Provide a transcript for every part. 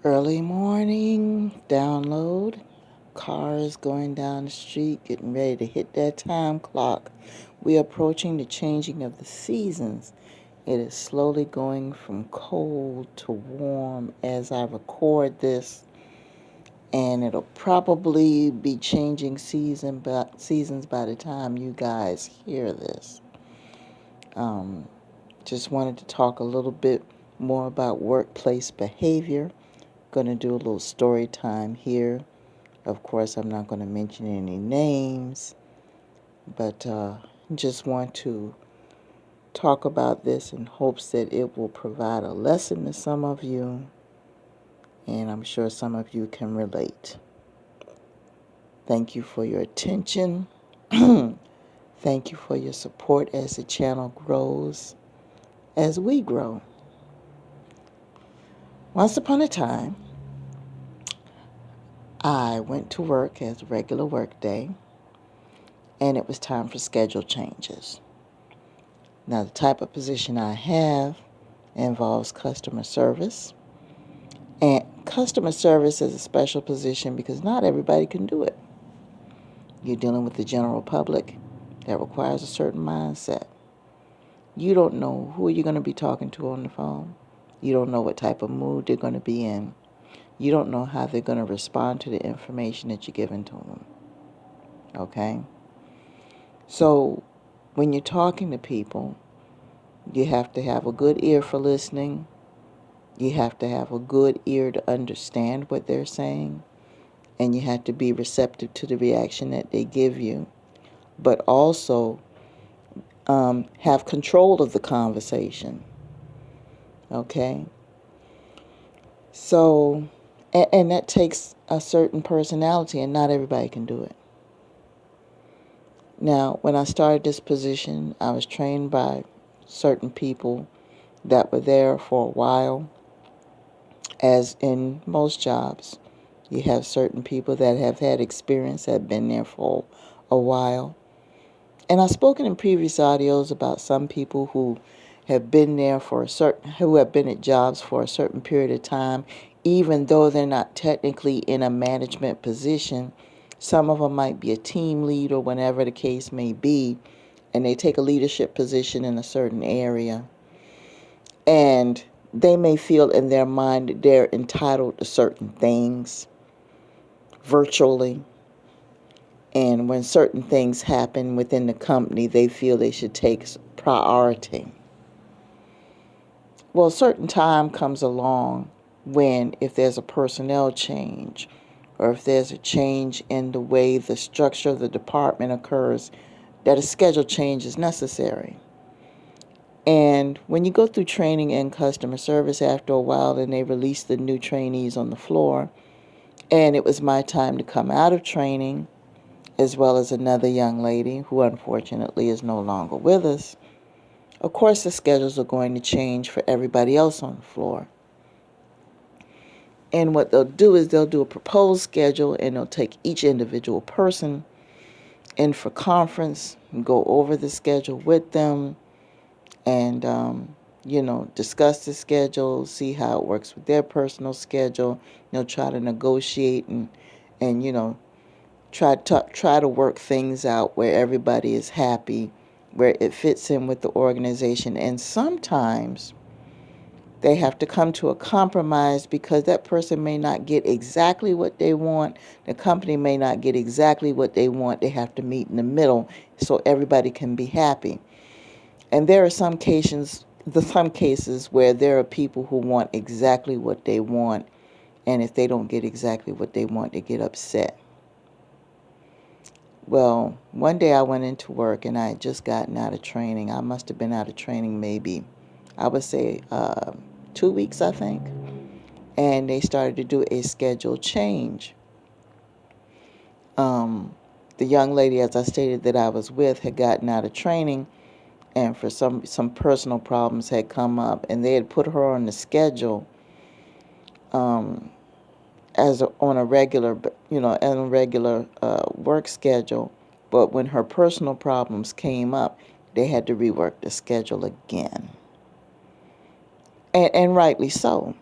Early morning download. Cars going down the street, getting ready to hit that time clock. We're approaching the changing of the seasons. It is slowly going from cold to warm as I record this, and it'll probably be changing seasons by the time you guys hear this. Um, just wanted to talk a little bit more about workplace behavior. Going to do a little story time here. Of course, I'm not going to mention any names, but just want to talk about this in hopes that it will provide a lesson to some of you, and I'm sure some of you can relate. Thank you for your attention. Thank you for your support as the channel grows, as we grow. Once upon a time, I went to work as a regular work day, and it was time for schedule changes. Now, the type of position I have involves customer service. And customer service is a special position because not everybody can do it. You're dealing with the general public that requires a certain mindset. You don't know who you're going to be talking to on the phone. You don't know what type of mood they're going to be in. You don't know how they're going to respond to the information that you're giving to them. Okay? So, when you're talking to people, you have to have a good ear for listening. You have to have a good ear to understand what they're saying. And you have to be receptive to the reaction that they give you. But also have control of the conversation. Okay? So, and that takes a certain personality, and not everybody can do it. Now, when I started this position, I was trained by certain people that were there for a while. As in most jobs, you have certain people that have had experience, that have been there for a while. And I've spoken in previous audios about some people who have been there who have been at jobs for a certain period of time, even though they're not technically in a management position. Some of them might be a team lead or whatever the case may be, and they take a leadership position in a certain area. And they may feel in their mind that they're entitled to certain things virtually. And when certain things happen within the company, they feel they should take priority. Well, a certain time comes along when, if there's a personnel change, or if there's a change in the way the structure of the department occurs, that a schedule change is necessary. And when you go through training in customer service, after a while, then they release the new trainees on the floor. And it was my time to come out of training, as well as another young lady who unfortunately is no longer with us. Of course, the schedules are going to change for everybody else on the floor. And what they'll do is they'll do a proposed schedule, and they'll take each individual person in for conference and go over the schedule with them and, discuss the schedule, see how it works with their personal schedule. They'll try to negotiate and try to work things out where everybody is happy, where it fits in with the organization. And sometimes they have to come to a compromise because that person may not get exactly what they want. The company may not get exactly what they want. They have to meet in the middle so everybody can be happy. And there are some cases where there are people who want exactly what they want, and if they don't get exactly what they want, they get upset. Well, one day I went into work, and I had just gotten out of training. I must have been out of training maybe, I would say, 2 weeks, I think. And they started to do a schedule change. The young lady, as I stated, that I was with had gotten out of training, and for some personal problems had come up, and they had put her on the schedule on a regular work schedule. But when her personal problems came up, they had to rework the schedule again. And rightly so.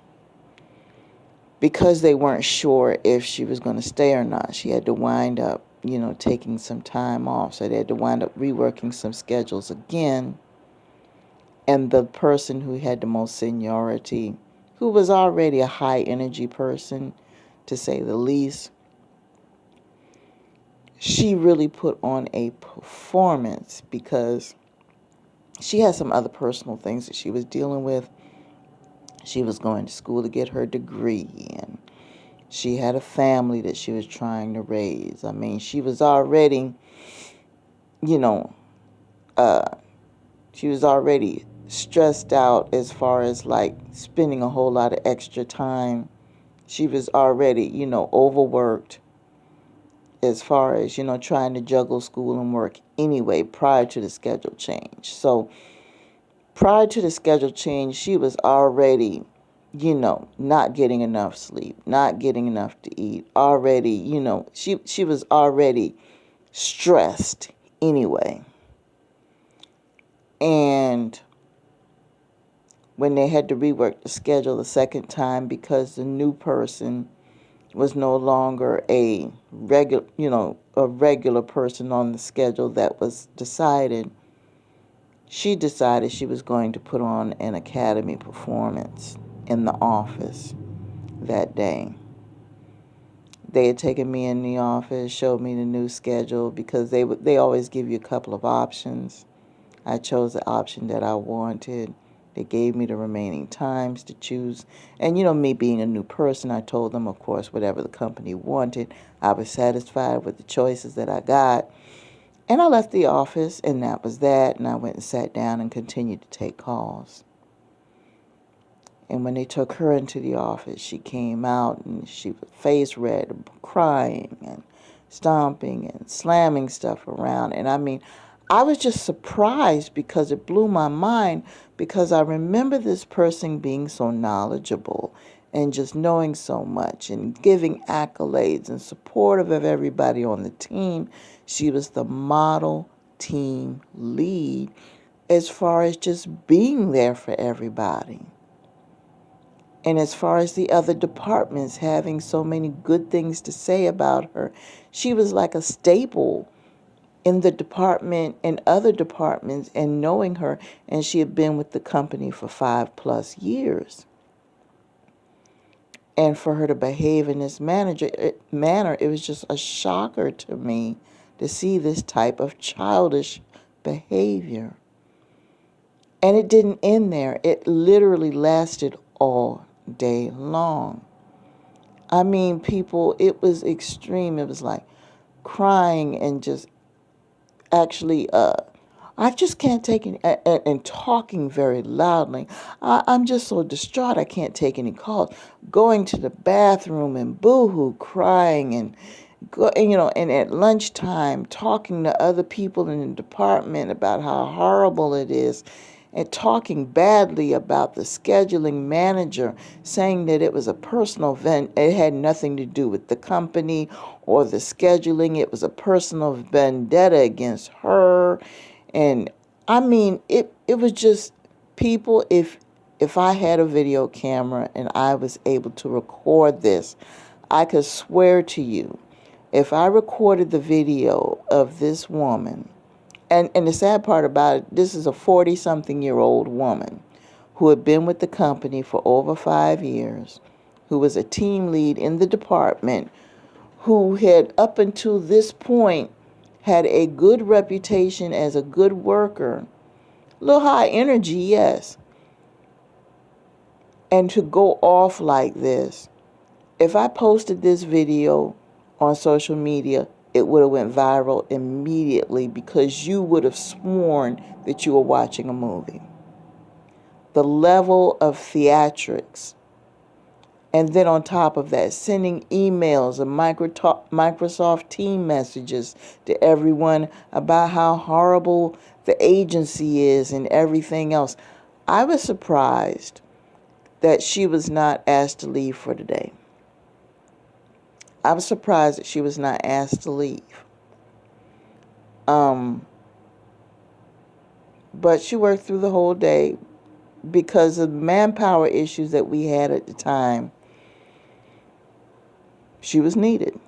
because they weren't sure if she was going to stay or not. She had to wind up, taking some time off. So they had to wind up reworking some schedules again. And the person who had the most seniority, who was already a high energy person, to say the least, she really put on a performance because she had some other personal things that she was dealing with. She was going to school to get her degree, and she had a family that she was trying to raise. I mean, she was already, you know, she was already stressed out as far as like spending a whole lot of extra time. She was already, overworked as far as, trying to juggle school and work anyway prior to the schedule change. So prior to the schedule change, she was already, not getting enough sleep, not getting enough to eat, already, she was already stressed anyway. And when they had to rework the schedule the second time because the new person was no longer a regular person on the schedule that was decided, she decided she was going to put on an academy performance in the office that day. They had taken me in the office, showed me the new schedule because they always give you a couple of options. I chose the option that I wanted. They gave me the remaining times to choose. And me being a new person, I told them, of course, whatever the company wanted. I was satisfied with the choices that I got. And I left the office, and that was that. And I went and sat down and continued to take calls. And when they took her into the office, she came out and she was face red, crying and stomping and slamming stuff around. And I mean, I was just surprised because it blew my mind, because I remember this person being so knowledgeable and just knowing so much and giving accolades and supportive of everybody on the team. She was the model team lead as far as just being there for everybody. And as far as the other departments having so many good things to say about her, she was like a staple in the department and other departments, and knowing her, and she had been with the company for 5+ years. And for her to behave in this manner, it was just a shocker to me to see this type of childish behavior. And it didn't end there. It literally lasted all day long. I mean, people, it was extreme. It was like crying and just actually, I just can't take any, and talking very loudly. I'm just so distraught I can't take any calls. Going to the bathroom and boo-hoo, crying, and and at lunchtime talking to other people in the department about how horrible it is, and talking badly about the scheduling manager, saying that it was a personal event. It had nothing to do with the company or the scheduling. It was a personal vendetta against her. And I mean, it was just, people, if I had a video camera and I was able to record this, I could swear to you, if I recorded the video of this woman, and the sad part about it, this is a 40-something-year-old woman who had been with the company for over 5 years, who was a team lead in the department, who had up until this point had a good reputation as a good worker. A little high energy, yes. And to go off like this, if I posted this video on social media, it would have went viral immediately, because you would have sworn that you were watching a movie. The level of theatrics. And then on top of that, sending emails and Microsoft Team messages to everyone about how horrible the agency is and everything else. I was surprised that she was not asked to leave for the day. I was surprised that she was not asked to leave. But she worked through the whole day because of manpower issues that we had at the time. She was needed.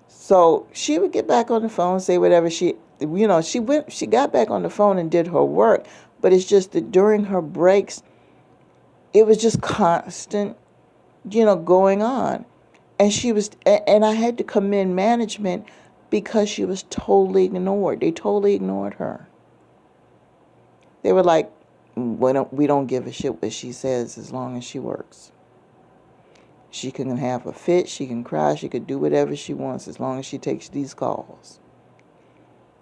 So she would get back on the phone, say whatever she got back on the phone and did her work. But it's just that during her breaks, it was just constant, going on. And I had to commend management because she was totally ignored. They totally ignored her. They were like, we don't give a shit what she says as long as she works. She can have a fit, she can cry, she could do whatever she wants as long as she takes these calls.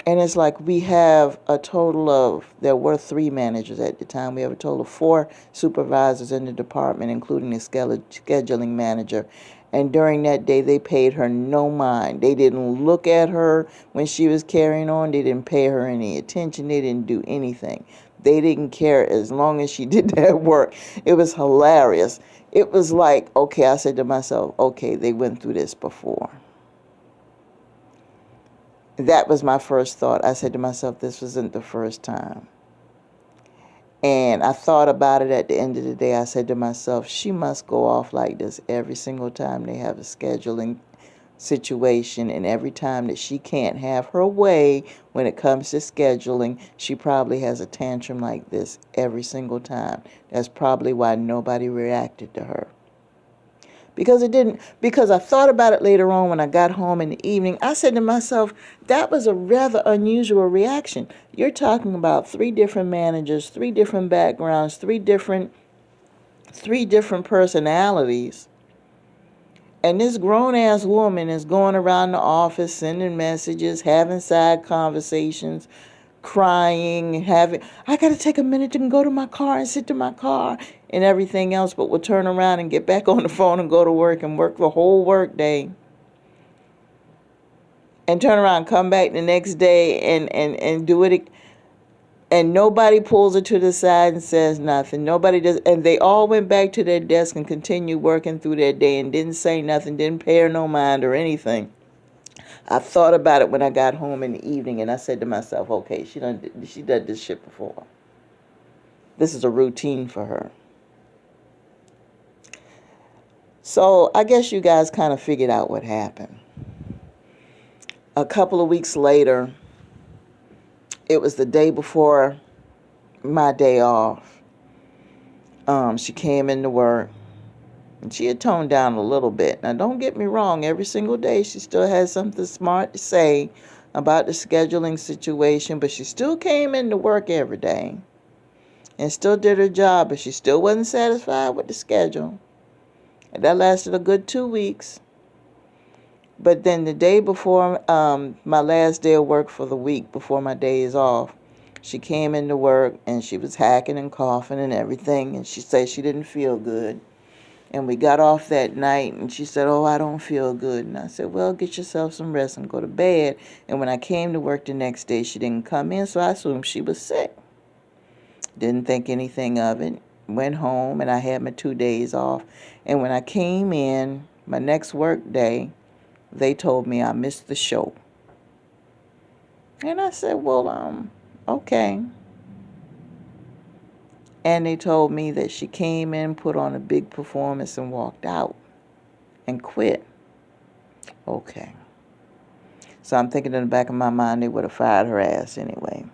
And it's like we have a total of, there were 3 managers at the time. We have a total of 4 supervisors in the department, including the scheduling manager. And during that day, they paid her no mind. They didn't look at her when she was carrying on. They didn't pay her any attention. They didn't do anything. They didn't care as long as she did that work. It was hilarious. It was like, okay, I said to myself, okay, they went through this before. That was my first thought. I said to myself, this wasn't the first time. And I thought about it at the end of the day. I said to myself, she must go off like this every single time they have a scheduling situation, and every time that she can't have her way when it comes to scheduling, she probably has a tantrum like this every single time. That's probably why nobody reacted to her. Because I thought about it later on when I got home in the evening. I said to myself, that was a rather unusual reaction. You're talking about 3 different managers, 3 different backgrounds, 3 different personalities. And this grown-ass woman is going around the office sending messages, having side conversations, crying, I got to take a minute to go to my car and sit to my car and everything else, but will turn around and get back on the phone and go to work and work the whole work day. And turn around, come back the next day and do it. And nobody pulls her to the side and says nothing. Nobody does. And they all went back to their desk and continued working through their day and didn't say nothing, didn't pay her no mind or anything. I thought about it when I got home in the evening, and I said to myself, okay, she done this shit before. This is a routine for her. So I guess you guys kind of figured out what happened. A couple of weeks later, it was the day before my day off. She came into work. And she had toned down a little bit. Now, don't get me wrong. Every single day, she still had something smart to say about the scheduling situation. But she still came into work every day and still did her job. But she still wasn't satisfied with the schedule. And that lasted a good 2 weeks. But then the day before my last day of work for the week, before my days off, she came into work and she was hacking and coughing and everything. And she said she didn't feel good. And we got off that night, and she said, oh, I don't feel good. And I said, well, get yourself some rest and go to bed. And when I came to work the next day, she didn't come in, so I assumed she was sick. Didn't think anything of it. Went home, and I had my 2 days off. And when I came in, my next work day, they told me I missed the show. And I said, well, okay. And they told me that she came in, put on a big performance, and walked out and quit. Okay. So I'm thinking in the back of my mind they would have fired her ass anyway.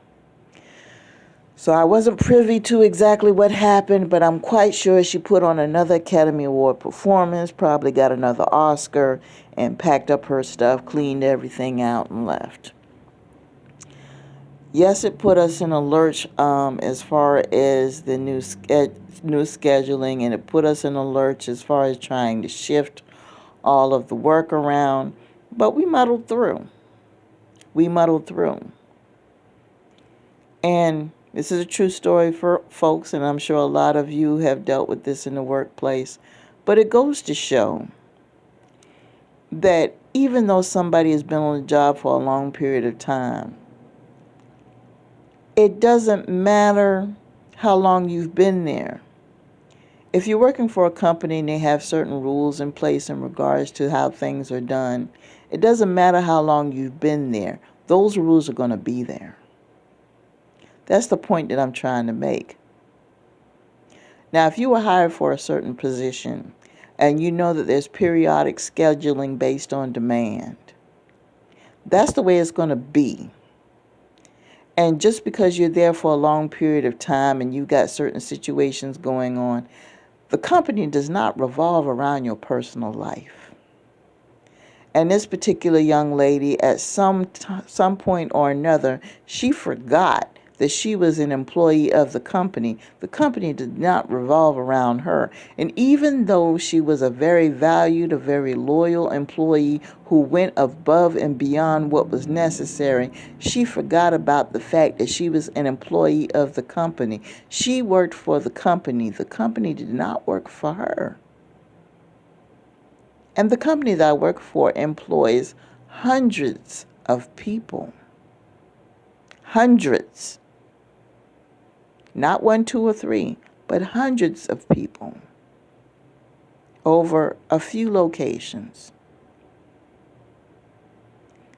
So I wasn't privy to exactly what happened, but I'm quite sure she put on another Academy Award performance, probably got another Oscar, and packed up her stuff, cleaned everything out, and left. Yes, it put us in a lurch as far as the new scheduling, and it put us in a lurch as far as trying to shift all of the work around, but we muddled through. And this is a true story for folks, and I'm sure a lot of you have dealt with this in the workplace, but it goes to show that even though somebody has been on the job for a long period of time, it doesn't matter how long you've been there. If you're working for a company and they have certain rules in place in regards to how things are done, it doesn't matter how long you've been there. Those rules are going to be there. That's the point that I'm trying to make. Now, if you were hired for a certain position And you know that there's periodic scheduling based on demand. That's the way it's going to be. And just because you're there for a long period of time and you've got certain situations going on, the company does not revolve around your personal life. And this particular young lady, at some point or another, she forgot that she was an employee of the company. The company did not revolve around her. And even though she was a very valued, a very loyal employee who went above and beyond what was necessary, she forgot about the fact that she was an employee of the company. She worked for the company. The company did not work for her. And the company that I work for employs hundreds of people. Hundreds. Not one, two, or three, but hundreds of people over a few locations.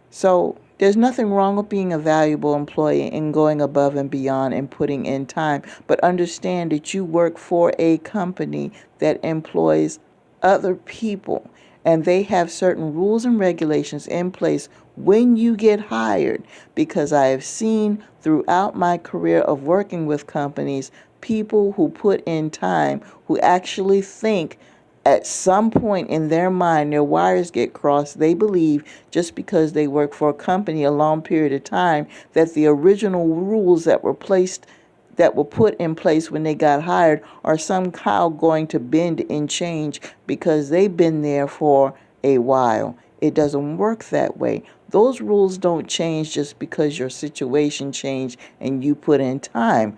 So there's nothing wrong with being a valuable employee and going above and beyond and putting in time. But understand that you work for a company that employs other people. And they have certain rules and regulations in place when you get hired. Because I have seen throughout my career of working with companies, people who put in time, who actually think at some point in their mind, their wires get crossed. They believe just because they work for a company a long period of time, that the original rules that were put in place when they got hired are somehow going to bend and change because they've been there for a while. It doesn't work that way. Those rules don't change just because your situation changed and you put in time.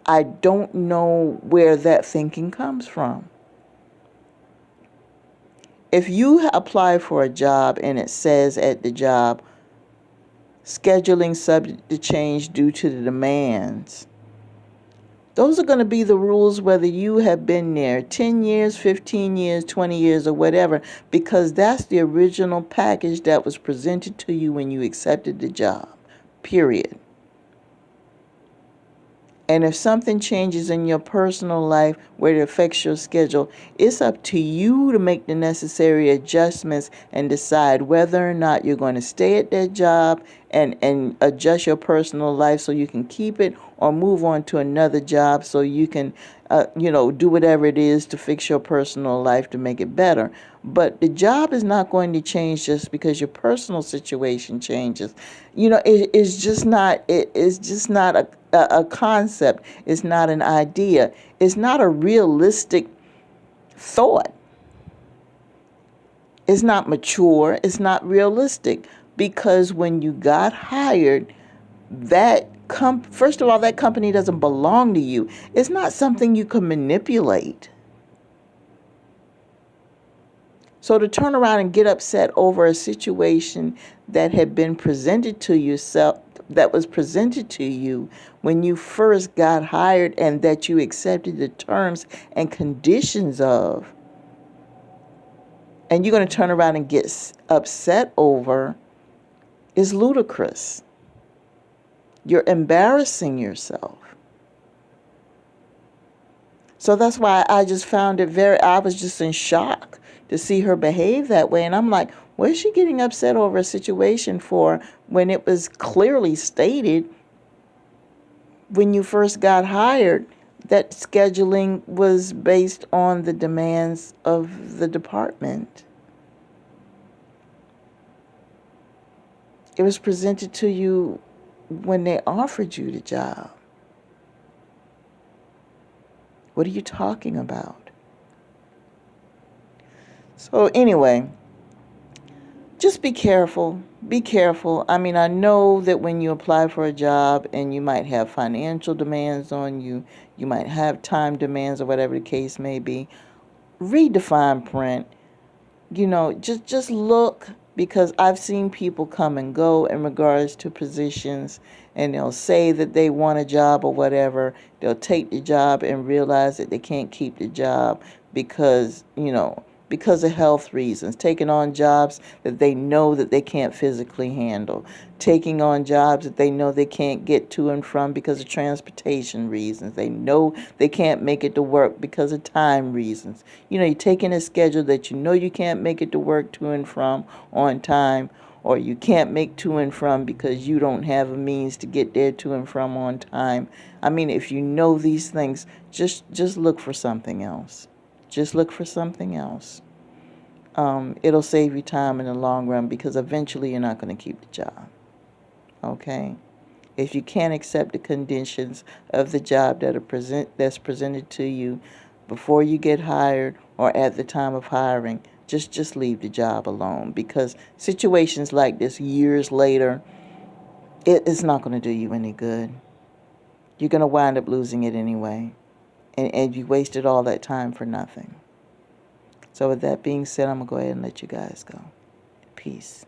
I don't know where that thinking comes from. If you apply for a job and it says at the job, scheduling subject to change due to the demands, those are going to be the rules whether you have been there 10 years, 15 years, 20 years, or whatever, because that's the original package that was presented to you when you accepted the job, period. And if something changes in your personal life where it affects your schedule, it's up to you to make the necessary adjustments and decide whether or not you're going to stay at that job and adjust your personal life so you can keep it, or move on to another job so you can, do whatever it is to fix your personal life to make it better. But the job is not going to change just because your personal situation changes. It's just not a concept. It's not an idea. It's not a realistic thought. It's not mature. It's not realistic, because when you got hired, first of all, that company doesn't belong to you. It's not something you can manipulate. So to turn around and get upset over a situation that had been presented to yourself, that was presented to you when you first got hired and that you accepted the terms and conditions of, and you're going to turn around and get upset over, is ludicrous. You're embarrassing yourself. So that's why I just found it I was just in shock to see her behave that way. And I'm like, what is she getting upset over a situation for when it was clearly stated when you first got hired that scheduling was based on the demands of the department? It was presented to you when they offered you the job. What are you talking about? So anyway, just be careful. Be careful. I mean, I know that when you apply for a job and you might have financial demands on you, you might have time demands or whatever the case may be, read the fine print. Just look, because I've seen people come and go in regards to positions, and they'll say that they want a job or whatever. They'll take the job and realize that they can't keep the job because, because of health reasons, taking on jobs that they know that they can't physically handle, taking on jobs that they know they can't get to and from because of transportation reasons. They know they can't make it to work because of time reasons. You know, you're taking a schedule that you know you can't make it to work to and from on time, or you can't make to and from because you don't have a means to get there to and from on time. I mean, if you know these things, just look for something else. Just look for something else. It'll save you time in the long run, because eventually you're not going to keep the job. Okay? If you can't accept the conditions of the job that's presented to you before you get hired or at the time of hiring, just leave the job alone, because situations like this years later, it's not going to do you any good. You're going to wind up losing it anyway, and you wasted all that time for nothing. So with that being said, I'm going to go ahead and let you guys go. Peace.